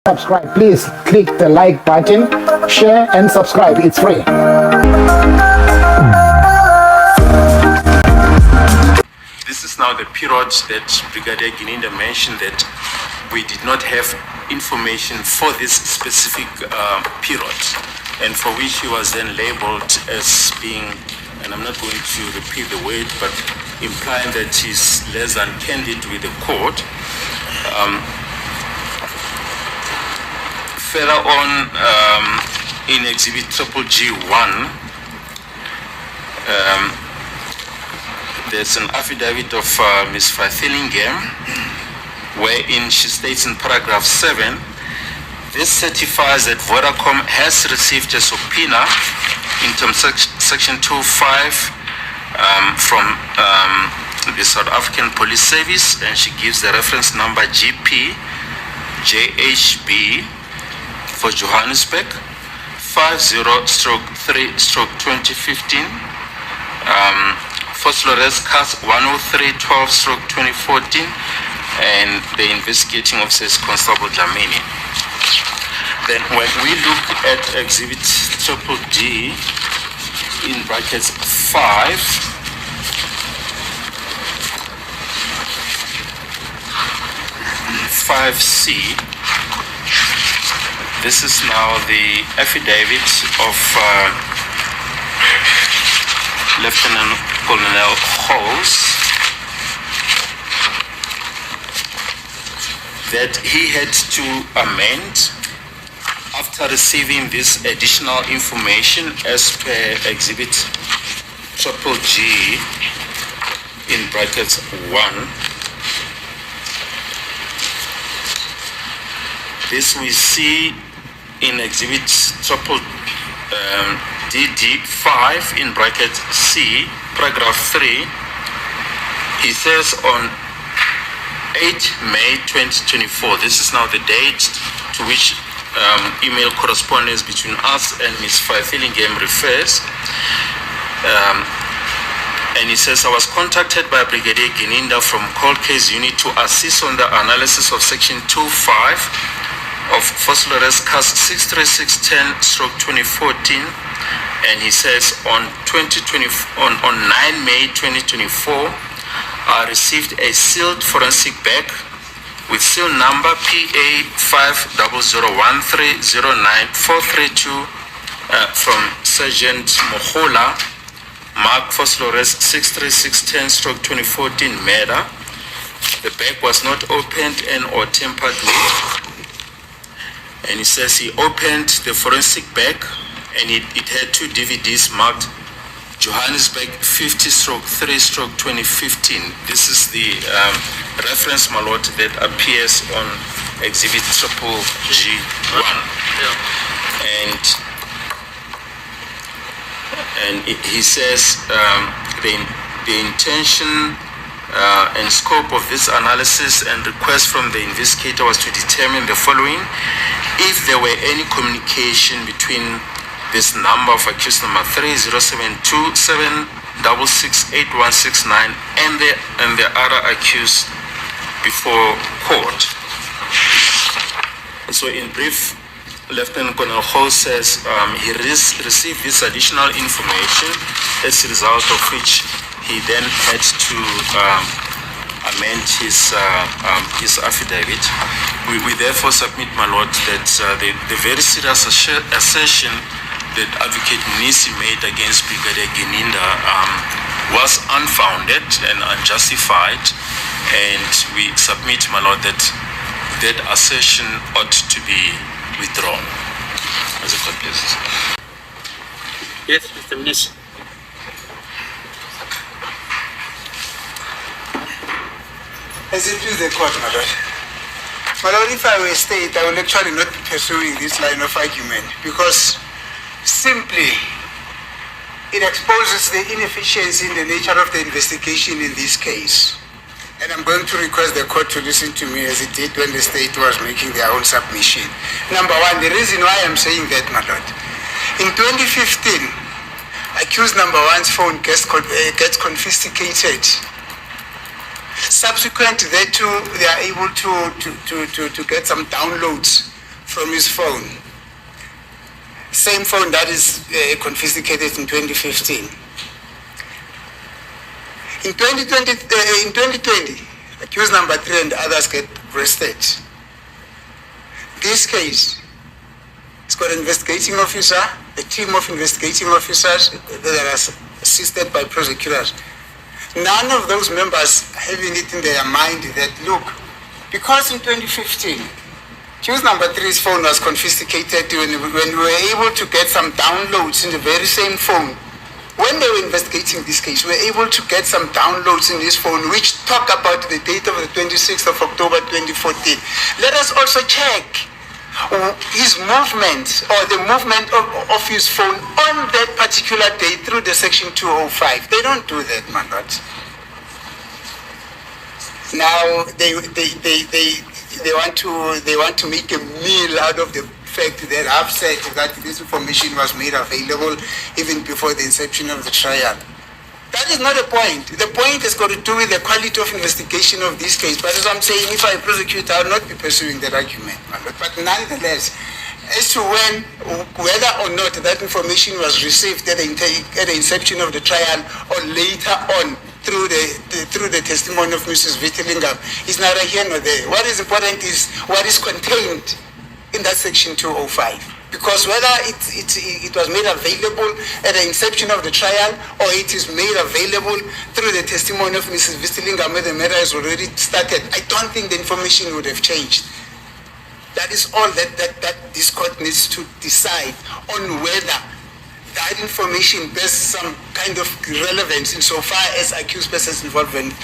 subscribe, please click the like button, share and subscribe. It's free. This is now the period that Brigadier GININDA mentioned that we did not have information for this specific period, and for which he was then labeled as being, and I'm not going to repeat the word, but implying that he's less than candid with the court. Further on, in Exhibit G1, there's an affidavit of Ms. Fathillingham, wherein she states in paragraph 7, this certifies that Vodacom has received a subpoena in terms of section 25 from the South African Police Service, and she gives the reference number GP JHB for Johannesburg 50/3/2015, Phosphorus CAS 103/12/2014, and the investigating officer is Constable Dlamini. Then when we look at Exhibit D in brackets 5C, this is now the affidavit of Lieutenant Colonel Halls, that he had to amend after receiving this additional information as per Exhibit G in brackets 1. This we see in Exhibit DD5 in bracket C, paragraph 3. He says on 8 May 2024, this is now the date to which email correspondence between us and Ms. Fathillingham refers. And he says, I was contacted by Brigadier GININDA from Cold Case Unit to assist on the analysis of section 2.5 of Phosphorus CAS 63610/2014, and he says on 9 May 2024, I received a sealed forensic bag with seal number PA 50013094432 from Sergeant Mohola, marked Phosphorus 63610/2014 murder. The bag was not opened and or tampered with. And he says he opened the forensic bag and it had 2 DVDs marked Johannesburg 50/3/2015. This is the reference, my lord, that appears on Exhibit G1. And he says the intention and scope of this analysis and request from the investigator was to determine the following: if there were any communication between this number of accused number 3072766869 and the other accused before court. And so in brief, Lieutenant Colonel Hall says he received this additional information, as a result of which he then had to amend his affidavit. We therefore submit, my lord, that the very serious assertion that Advocate MNISI made against Brigadier GININDA was unfounded and unjustified, and we submit, my lord, that that assertion ought to be withdrawn. As a court, please. Yes, Mr. MNISI. As it is the court, my lord. My lord, if I were state, I would actually not be pursuing this line of argument, because simply it exposes the inefficiency in the nature of the investigation in this case. And I'm going to request the court to listen to me as it did when the state was making their own submission. Number one, the reason why I'm saying that, my lord, in 2015, accused number one's phone gets confiscated. Subsequent thereto, they are able to get some downloads from his phone. Same phone that is confiscated in 2015. In 2020, accused number 3 and others get arrested. This case, it's got an investigating officer, a team of investigating officers that are assisted by prosecutors. None of those members having it in their mind that, look, because in 2015, accused number 3's phone was confiscated when we were able to get some downloads in the very same phone. When they were investigating this case, we were able to get some downloads in this phone which talk about the date of the 26th of October 2014. Let us also check his movement or the movement of his phone on that particular day through the section 205. They don't do that, my lord. Now they want to make a meal out of the fact that I've said that this information was made available even before the inception of the trial. That is not the point. The point has got to do with the quality of investigation of this case. But as I'm saying, if I prosecute, I will not be pursuing that argument. But nonetheless, as to whether or not that information was received at the inception of the trial or later on through the testimony of Mrs. Vittelingam, is neither here nor there. What is important is what is contained in that section 205. Because whether it was made available at the inception of the trial or it is made available through the testimony of Mrs. Vittelingam when the matter has already started, I don't think the information would have changed. That is all that this court needs to decide on whether that information bears some kind of relevance insofar as accused person's involvement,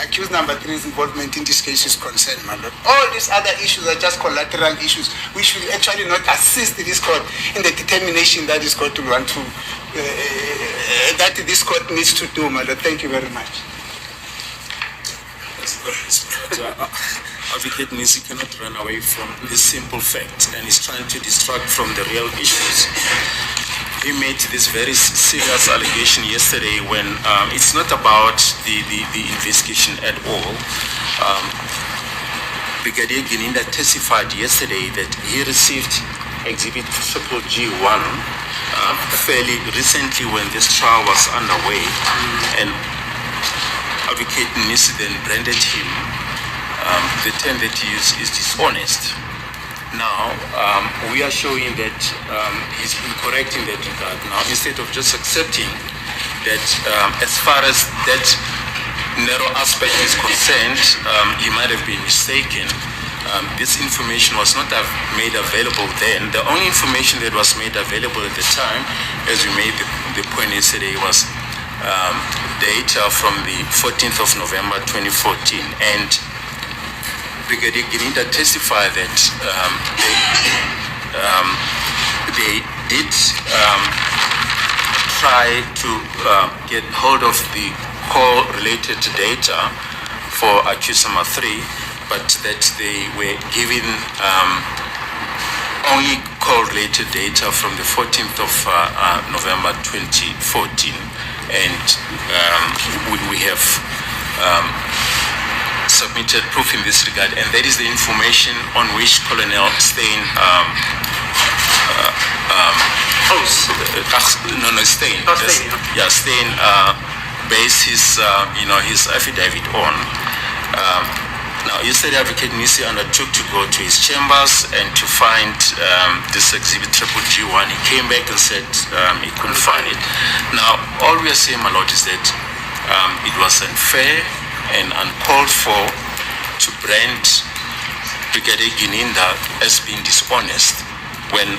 accused number 3's involvement in this case is concerned, my lord. All these other issues are just collateral issues which will actually not assist this court in the determination that this court will want to, that this court needs to do, my lord. Thank you very much. Advocate MNISI cannot run away from this simple fact and is trying to distract from the real issues. He made this very serious allegation yesterday when it's not about the investigation at all. Brigadier GININDA testified yesterday that he received Exhibit G1 fairly recently when this trial was underway, and Advocate MNISI then branded him the term that he used is dishonest. Now, we are showing that he's incorrect in that regard. Now, instead of just accepting that as far as that narrow aspect is concerned, he might have been mistaken. This information was not made available then. The only information that was made available at the time, as we made the point yesterday, was data from the 14th of November 2014. And Brigadier GININDA testified that they did try to get hold of the call-related data for accused number 3, but that they were given only call-related data from the 14th of November 2014. And we have submitted proof in this regard, and that is the information on which Colonel Steyn Steyn based his affidavit on. Now, yesterday, Advocate MNISI undertook to go to his chambers and to find this Exhibit G1. He came back and said he couldn't find it. Now, all we are saying, my lord, is that it was unfair and uncalled for to brand Brigadier GININDA as being dishonest when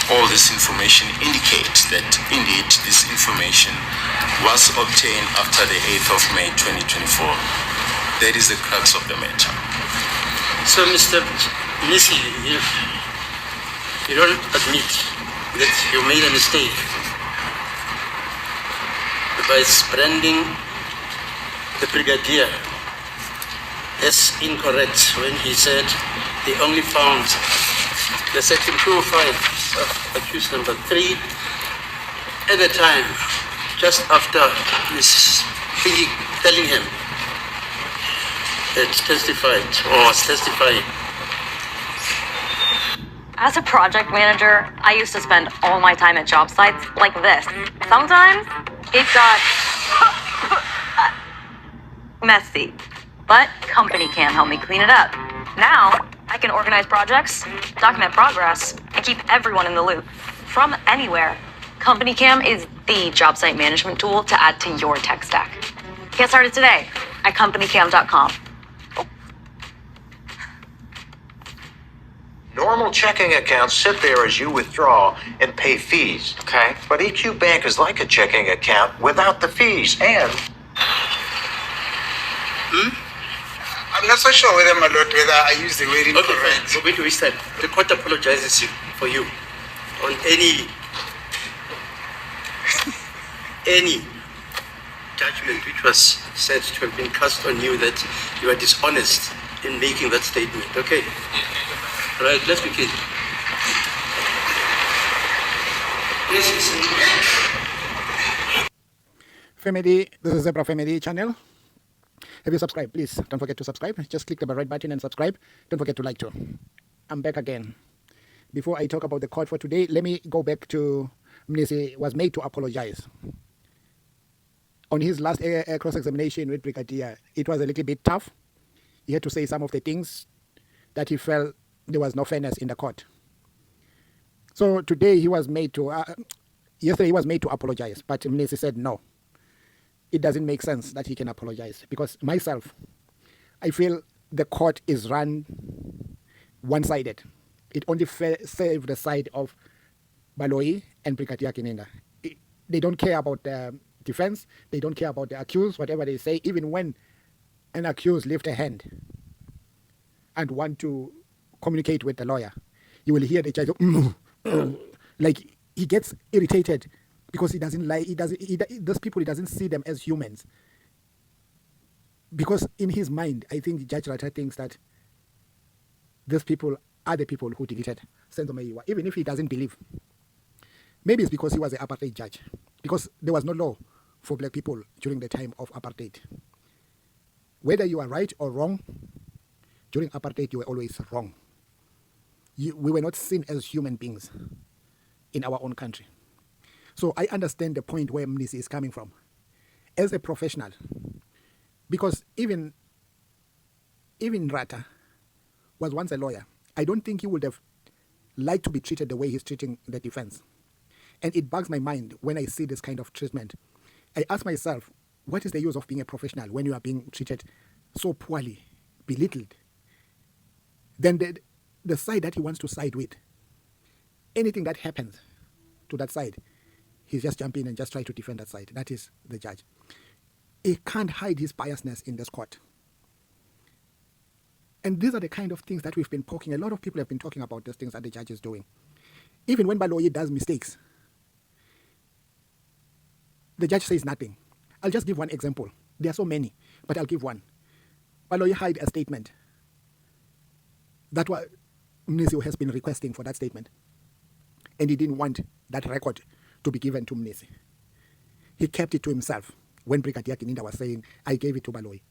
all this information indicates that indeed this information was obtained after the 8th of May 2024. That is the crux of the matter. So, Mr. MNISI, you don't admit that you made a mistake by branding the Brigadier as incorrect when he said they only found the section 205 of accused number 3 at the time, just after Ms. Figi telling him that testified or was testifying. As a project manager, I used to spend all my time at job sites like this. Sometimes it got messy, but company can help me clean it up. Now, I can organize projects, document progress, and keep everyone in the loop from anywhere. Company Cam is the job site management tool to add to your tech stack. Get started today at companycam.com. Normal checking accounts sit there as you withdraw and pay fees. Okay. But EQ Bank is like a checking account without the fees and I'm not so sure whether, my lord, whether I use the word Okay, incorrect. fine. Wait, stand. The court apologizes for you on any judgment which was said to have been cast on you that you are dishonest in making that statement. Okay. Right, let's begin. Yes, Family, this is Zebra Family channel. Have you subscribed? Please don't forget to subscribe. Just click the right button and subscribe. Don't forget to like too. I'm back again. Before I talk about the court for today, let me go back to MNISI was made to apologize. On his last cross-examination with Brigadier, it was a little bit tough. He had to say some of the things that he felt there was no fairness in the court. So today he was made to, yesterday he was made to apologize, but MNISI said no. It doesn't make sense that he can apologize because myself, I feel the court is run one-sided. It only serves the side of Baloyi and Brigadier GININDA. They don't care about the defense. They don't care about the accused, whatever they say. Even when an accused lifts a hand and want to communicate with the lawyer, you will hear the judge like he gets irritated because he doesn't like. Those people, he doesn't see them as humans. Because in his mind, I think Judge Rata thinks that these people are the people who deleted Senzo, even if he doesn't believe. Maybe it's because he was an apartheid judge. Because there was no law for black people during the time of apartheid. Whether you are right or wrong, during apartheid you were always wrong. We were not seen as human beings in our own country. So I understand the point where MNISI is coming from. As a professional, because even Rata was once a lawyer, I don't think he would have liked to be treated the way he's treating the defense. And it bugs my mind when I see this kind of treatment. I ask myself, what is the use of being a professional when you are being treated so poorly, belittled? Then the side that he wants to side with, anything that happens to that side, he's just jump in and just try to defend that side. That is the judge. He can't hide his biasness in this court. And these are the kind of things that we've been poking. A lot of people have been talking about these things that the judge is doing. Even when Baloyi does mistakes, the judge says nothing. I'll just give one example. There are so many, but I'll give one. Baloyi hid a statement. That what MNISI has been requesting for that statement. And he didn't want that record to be given to MNISI. He kept it to himself when Brigadier GININDA was saying, I gave it to Baloyi.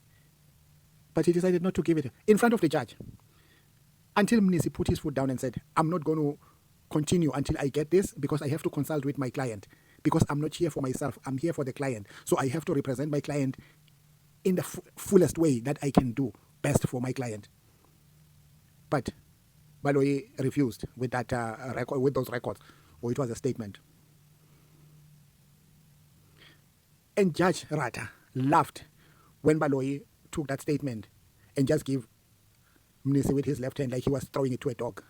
But he decided not to give it in front of the judge. Until MNISI put his foot down and said, I'm not going to continue until I get this because I have to consult with my client. Because I'm not here for myself, I'm here for the client. So I have to represent my client in the fullest way that I can do best for my client. But Baloyi refused with that record, with those records, or it was a statement. And Judge Rata laughed when Baloyi took that statement and just gave MNISI with his left hand like he was throwing it to a dog.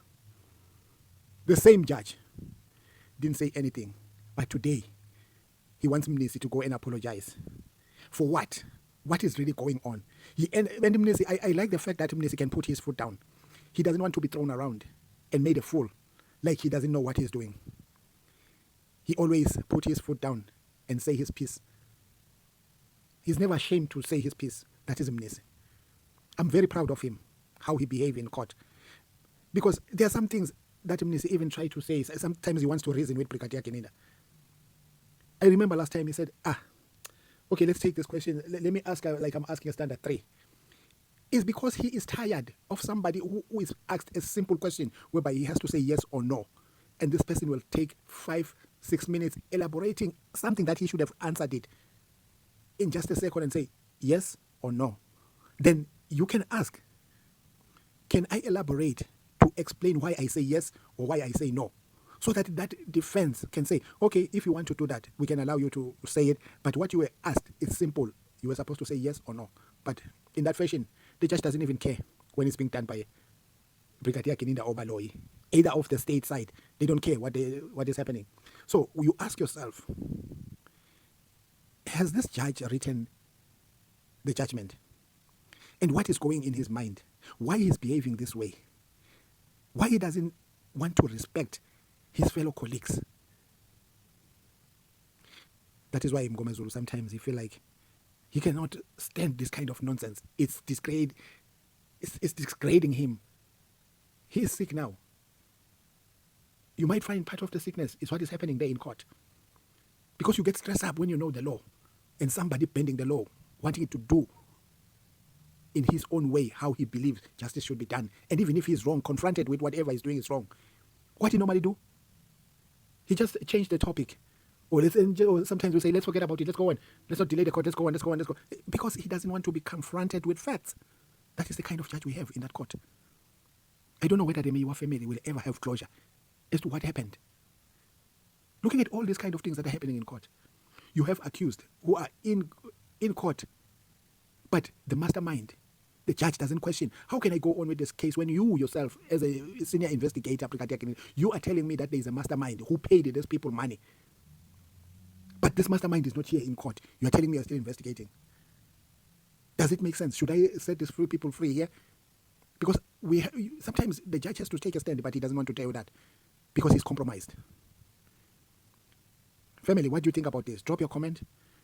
The same judge didn't say anything, but today he wants MNISI to go and apologize. For what? What is really going on? And MNISI, I like the fact that MNISI can put his foot down. He doesn't want to be thrown around and made a fool, like he doesn't know what he's doing. He always put his foot down and say his piece. He's never ashamed to say his piece. That is MNISI. I'm very proud of him, how he behaved in court. Because there are some things that MNISI even try to say. Sometimes he wants to reason with Brigadier GININDA. I remember last time he said, okay, let's take this question. Let me ask, like I'm asking a standard 3. is because he is tired of somebody who is asked a simple question whereby he has to say yes or no. And this person will take 5-6 minutes elaborating something that he should have answered it in just a second and say yes or no. Then you can ask, can I elaborate to explain why I say yes or why I say no? So that that defense can say, okay, if you want to do that, we can allow you to say it. But what you were asked is simple. You were supposed to say yes or no. But in that fashion, the judge doesn't even care when it's being done by Brigadier GININDA or Baloyi, either of the state side. They don't care what is happening. So you ask yourself, has this judge written the judgment? And what is going in his mind? Why he's behaving this way? Why he doesn't want to respect his fellow colleagues? That is why Mgoma Zulu sometimes he feel like he cannot stand this kind of nonsense. It's degrading him. He is sick now. You might find part of the sickness is what is happening there in court. Because you get stressed up when you know the law and somebody bending the law, wanting it to do in his own way how he believes justice should be done. And even if he's wrong, confronted with whatever he's doing is wrong, what he normally do? He just changed the topic. Or sometimes we say, let's forget about it, let's go on. Let's not delay the court, let's go on. Because he doesn't want to be confronted with facts. That is the kind of judge we have in that court. I don't know whether the Meyiwa family will ever have closure as to what happened. Looking at all these kind of things that are happening in court, you have accused who are in court, but the mastermind, the judge doesn't question. How can I go on with this case when you yourself, as a senior investigator, you are telling me that there is a mastermind who paid these people money? But this mastermind is not here in court. You are telling me you're still investigating. Does it make sense? Should I set these three people free here? Because sometimes the judge has to take a stand, but he doesn't want to tell you that because he's compromised. Family, what do you think about this? Drop your comment.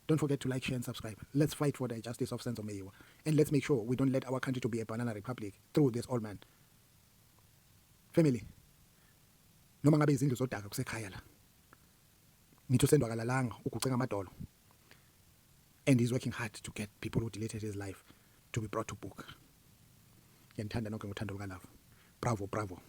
Don't forget to like, share, and subscribe. Let's fight for the justice of Senzo Meyiwa. And let's make sure we don't let our country to be a banana republic through this old man. Family, noma ngabe izindlu zodaka kusekhaya la. Nitho sendwakalalanga ukucenga amadolo. And he's working hard to get people who deleted his life to be brought to book. Ngiyandithanda nonke ngothando lukaLove. Bravo, bravo.